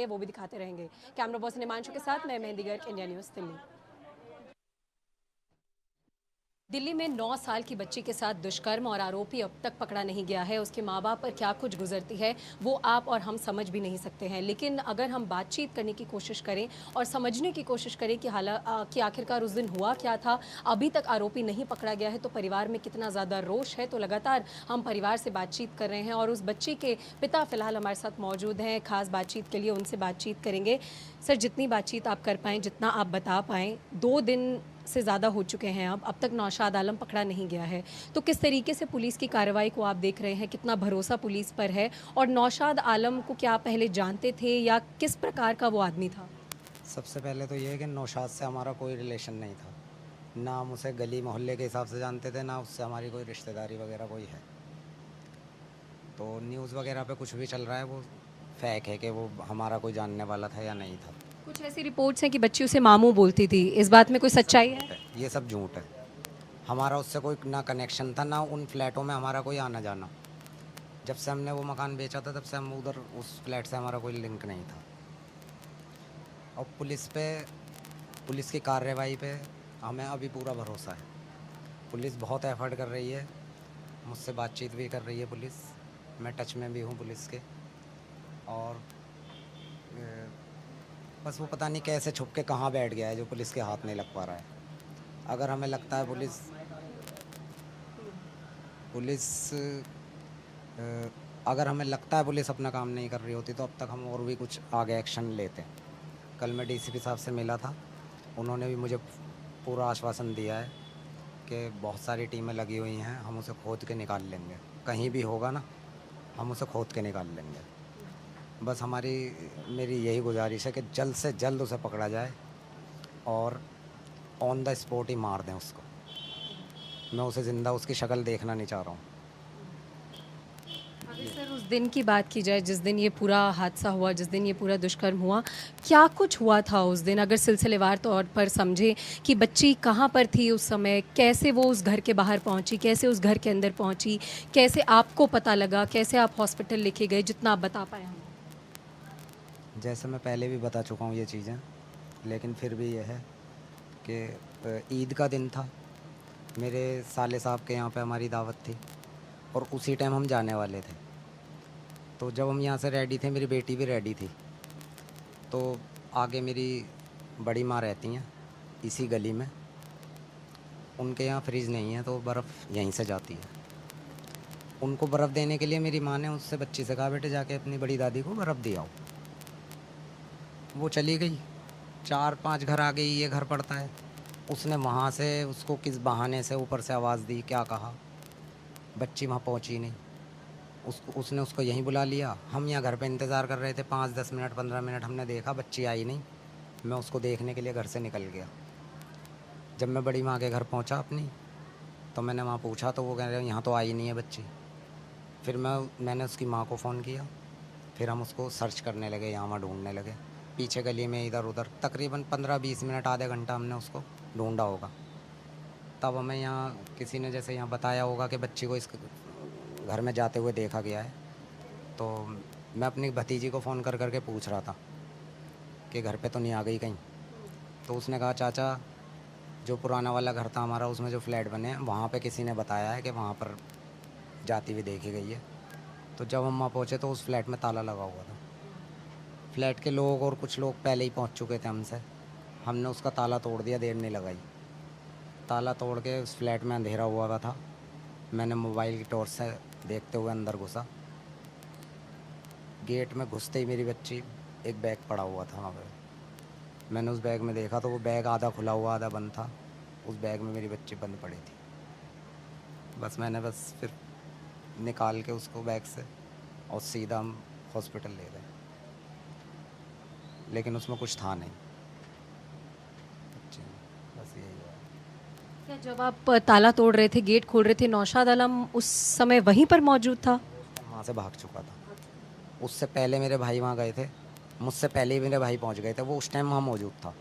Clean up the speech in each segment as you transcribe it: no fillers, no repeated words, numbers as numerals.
वो भी दिखाते रहेंगे। कैमरा पर्सन हिमांशु के साथ मैं मेहंदी गर्ग, इंडिया न्यूज़ दिल्ली। दिल्ली में 9 साल की बच्ची के साथ दुष्कर्म और आरोपी अब तक पकड़ा नहीं गया है। उसके माँ बाप पर क्या कुछ गुजरती है वो आप और हम समझ भी नहीं सकते हैं। लेकिन अगर हम बातचीत करने की कोशिश करें और समझने की कोशिश करें कि आखिरकार उस दिन हुआ क्या था, अभी तक आरोपी नहीं पकड़ा गया है, तो परिवार में कितना ज़्यादा रोष है। तो लगातार हम परिवार से बातचीत कर रहे हैं और उस बच्ची के पिता फिलहाल हमारे साथ मौजूद हैं। खास बातचीत के लिए उनसे बातचीत करेंगे। सर, जितनी बातचीत आप कर पाएँ, जितना आप बता पाएँ, 2 दिन से ज़्यादा हो चुके हैं। अब तक नौशाद आलम पकड़ा नहीं गया है, तो किस तरीके से पुलिस की कार्रवाई को आप देख रहे हैं? कितना भरोसा पुलिस पर है? और नौशाद आलम को क्या आप पहले जानते थे या किस प्रकार का वो आदमी था? सबसे पहले तो ये है कि नौशाद से हमारा कोई रिलेशन नहीं था। ना हम उसे गली मोहल्ले के हिसाब से जानते थे, ना उससे हमारी कोई रिश्तेदारी वगैरह कोई है। तो न्यूज़ वगैरह पे कुछ भी चल रहा है वो फेक है कि वो हमारा कोई जानने वाला था या नहीं था। कुछ ऐसी रिपोर्ट्स हैं कि बच्ची उसे मामू बोलती थी, इस बात में कोई सच्चाई है? ये सब झूठ है। हमारा उससे कोई ना कनेक्शन था, ना उन फ्लैटों में हमारा कोई आना जाना। जब से हमने वो मकान बेचा था तब से हम उधर उस फ्लैट से हमारा कोई लिंक नहीं था। और पुलिस की कार्रवाई पे हमें अभी पूरा भरोसा है। पुलिस बहुत एफर्ट कर रही है, मुझसे बातचीत भी कर रही है पुलिस। मैं टच में भी हूँ पुलिस के। और बस वो पता नहीं कैसे छुप के कहाँ बैठ गया है जो पुलिस के हाथ नहीं लग पा रहा है। अगर हमें लगता है पुलिस अगर हमें लगता है पुलिस अपना काम नहीं कर रही होती तो अब तक हम और भी कुछ आगे एक्शन लेते। कल मैं डीसीपी साहब से मिला था, उन्होंने भी मुझे पूरा आश्वासन दिया है कि बहुत सारी टीमें लगी हुई हैं, हम उसे खोद के निकाल लेंगे। कहीं भी होगा ना, हम उसे खोद के निकाल लेंगे। बस मेरी यही गुजारिश है कि जल्द से जल्द उसे पकड़ा जाए और ऑन द स्पॉट ही मार दें उसको। मैं उसे ज़िंदा उसकी शक्ल देखना नहीं चाह रहा हूँ। अगर सर उस दिन की बात की जाए जिस दिन ये पूरा हादसा हुआ, जिस दिन ये पूरा दुष्कर्म हुआ, क्या कुछ हुआ था उस दिन? अगर सिलसिलेवार तौर पर समझें कि बच्ची कहाँ पर थी उस समय, कैसे वो उस घर के बाहर पहुँची, कैसे उस घर के अंदर पहुँची, कैसे आपको पता लगा, कैसे आप हॉस्पिटल लेके गए, जितना आप बता पाएँ हमें? जैसे मैं पहले भी बता चुका हूँ ये चीज़ें, लेकिन फिर भी यह है कि ईद का दिन था। मेरे साले साहब के यहाँ पे हमारी दावत थी और उसी टाइम हम जाने वाले थे। तो जब हम यहाँ से रेडी थे, मेरी बेटी भी रेडी थी। तो आगे मेरी बड़ी माँ रहती हैं इसी गली में। उनके यहाँ फ्रिज नहीं है तो बर्फ़ यहीं से जाती है। उनको बर्फ़ देने के लिए मेरी माँ ने उससे बच्ची से कहा, बेटे जाके अपनी बड़ी दादी को बर्फ़ दे आओ। वो चली गई। 4-5 घर आगे ही ये घर पड़ता है। उसने वहाँ से उसको किस बहाने से ऊपर से आवाज़ दी, क्या कहा, बच्ची वहाँ पहुँची नहीं। उसने उसको यहीं बुला लिया। हम यहाँ घर पे इंतज़ार कर रहे थे 5-10 मिनट 15 मिनट, हमने देखा बच्ची आई नहीं। मैं उसको देखने के लिए घर से निकल गया। जब मैं बड़ी माँ के घर पहुँचा अपनी, तो मैंने वहाँ पूछा तो वो कह रहे यहाँ तो आई नहीं है बच्ची। फिर मैंने उसकी माँ को फ़ोन किया। फिर हम उसको सर्च करने लगे, यहाँ वहाँ ढूंढने लगे, पीछे गली में इधर उधर। तकरीबन 15-20 मिनट, आधे घंटा हमने उसको ढूंढा होगा। तब हमें यहाँ किसी ने जैसे यहाँ बताया होगा कि बच्ची को इस घर में जाते हुए देखा गया है। तो मैं अपनी भतीजी को फ़ोन कर करके पूछ रहा था कि घर पे तो नहीं आ गई कहीं। तो उसने कहा, चाचा जो पुराना वाला घर था हमारा, उसमें जो फ्लैट बने हैं वहाँ पे किसी ने बताया है कि वहाँ पर जाती हुई देखी गई है। तो जब हम वहाँ पहुँचे तो उस फ्लैट में ताला लगा हुआ था। फ्लैट के लोग और कुछ लोग पहले ही पहुँच चुके थे हमसे। हमने उसका ताला तोड़ दिया, देर नहीं लगाई। ताला तोड़ के उस फ्लैट में अंधेरा हुआ था। मैंने मोबाइल की टॉर्च से देखते हुए अंदर घुसा। गेट में घुसते ही मेरी बच्ची, एक बैग पड़ा हुआ था वहाँ पे। मैंने उस बैग में देखा तो वो बैग आधा खुला हुआ आधा बंद था। उस बैग में मेरी बच्ची बंद पड़ी थी। मैंने फिर निकाल के उसको बैग से और सीधा हम हॉस्पिटल ले गए, लेकिन उसमें कुछ था नहीं। बच्ची, बस यही हुआ। क्या जब आप ताला तोड़ रहे थे, गेट खोल रहे थे, नौशाद आलम उस समय वहीं पर मौजूद था? वहाँ से भाग चुका था। उससे पहले मेरे भाई वहाँ गए थे, मुझसे पहले ही मेरे भाई पहुँच गए थे। वो उस टाइम वहाँ मौजूद था।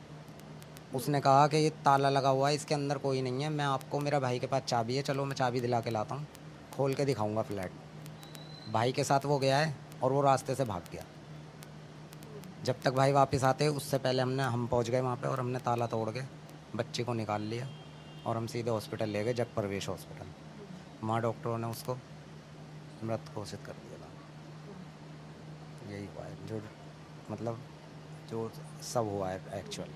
उसने कहा कि ये ताला लगा हुआ है, इसके अंदर कोई नहीं है, मैं आपको, मेरा भाई के पास चाबी है, चलो मैं चाबी दिला के लाता हूँ, खोल के दिखाऊंगा फ्लैट। भाई के साथ वो गया है और वो रास्ते से भाग गया। जब तक भाई वापस आते उससे पहले हम पहुंच गए वहाँ पे और हमने ताला तोड़ के बच्ची को निकाल लिया और हम सीधे हॉस्पिटल ले गए, जग प्रवेश हॉस्पिटल। वहाँ डॉक्टरों ने उसको मृत घोषित कर दिया था। यही हुआ है जो मतलब जो सब हुआ है एक्चुअल,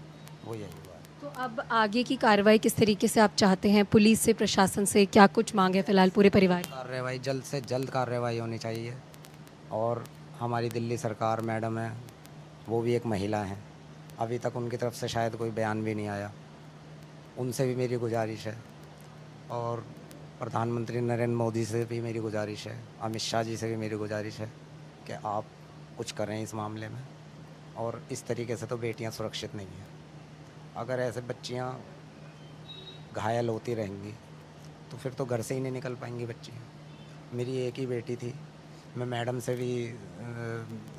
वो यही हुआ है। तो अब आगे की कार्रवाई किस तरीके से आप चाहते हैं? पुलिस से, प्रशासन से क्या कुछ मांग है फिलहाल पूरे परिवार? कार्रवाई जल्द से जल्द कार्रवाई होनी चाहिए। और हमारी दिल्ली सरकार मैडम है, वो भी एक महिला हैं, अभी तक उनकी तरफ से शायद कोई बयान भी नहीं आया। उनसे भी मेरी गुजारिश है और प्रधानमंत्री नरेंद्र मोदी से भी मेरी गुजारिश है, अमित शाह जी से भी मेरी गुजारिश है कि आप कुछ करें इस मामले में। और इस तरीके से तो बेटियां सुरक्षित नहीं हैं। अगर ऐसे बच्चियां घायल होती रहेंगी तो फिर तो घर से ही नहीं निकल पाएंगी बच्चियां। मेरी एक ही बेटी थी। मैं मैडम से भी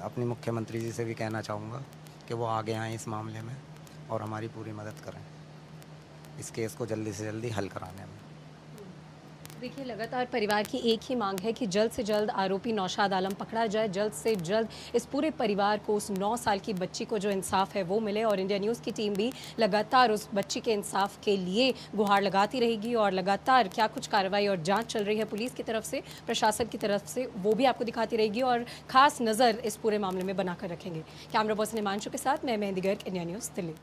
अपनी मुख्यमंत्री जी से भी कहना चाहूँगा कि वो आगे आएँ इस मामले में और हमारी पूरी मदद करें इस केस को जल्दी से जल्दी हल कराने में। देखिए, लगातार परिवार की एक ही मांग है कि जल्द से जल्द आरोपी नौशाद आलम पकड़ा जाए, जल्द से जल्द इस पूरे परिवार को, उस 9 साल की बच्ची को जो इंसाफ है वो मिले। और इंडिया न्यूज़ की टीम भी लगातार उस बच्ची के इंसाफ के लिए गुहार लगाती रहेगी और लगातार क्या कुछ कार्रवाई और जांच चल रही है पुलिस की तरफ से, प्रशासन की तरफ से, वो भी आपको दिखाती रहेगी और खास नज़र इस पूरे मामले में बनाकर रखेंगे। कैमरा पर्सन हिमांशु के साथ मैं मेहंदी गर्ग, इंडिया न्यूज़ दिल्ली।